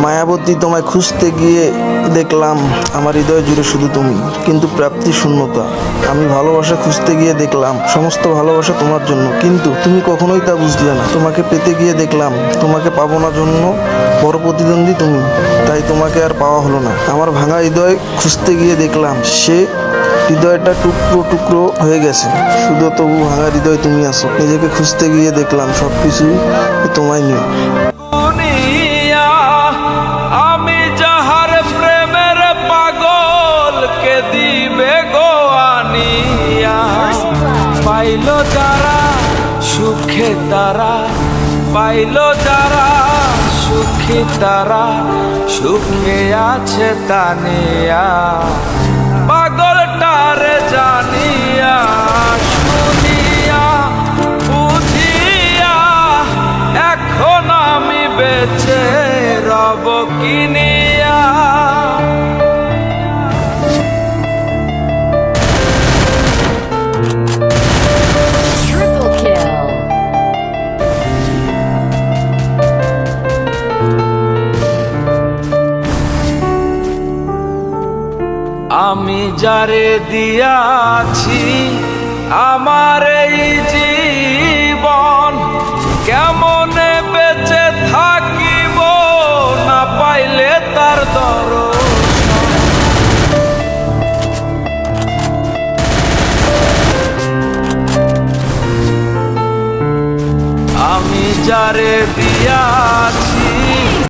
মায়াবতী, তোমায় খুঁজতে গিয়ে দেখলাম আমার হৃদয় জুড়ে শুধু তুমি, কিন্তু প্রাপ্তি শূন্যতা। আমি ভালোবাসা খুঁজতে গিয়ে দেখলাম সমস্ত ভালোবাসা তোমার জন্য, কিন্তু তুমি কখনোই তা বুঝলে না। তোমাকে পেতে গিয়ে দেখলাম তোমাকে পাবো না জন্য বড় প্রতিদ্বন্দ্বী তুমি, তাই তোমাকে আর পাওয়া হলো না। আমার ভাঙা হৃদয় খুঁজতে গিয়ে দেখলাম সে হৃদয়টা টুকরো টুকরো হয়ে গেছে, শুধু তবু ভাঙা হৃদয় তুমি আসো। নিজেকে খুঁজতে গিয়ে দেখলাম সবকিছুই তোমায় নিয়ে। দুনিয়া আমি যাহার প্রেমের পাগল কে দিবে গো আনিয়া। পাইল যারা সুখে তারা, পাইল যারা সুখী তারা, সুখে আছে তানিয়া। পাগলটারে জানিয়া শুনিয়া বুঝিয়া এখন আমি বেঁচে রব কিনিয়া। Triple kill. আমি যারে দিয়াছি আমার এই জীবন, কেমনে বেঁচে থাকিব না পাইলে তার দর্শন। আমি যারে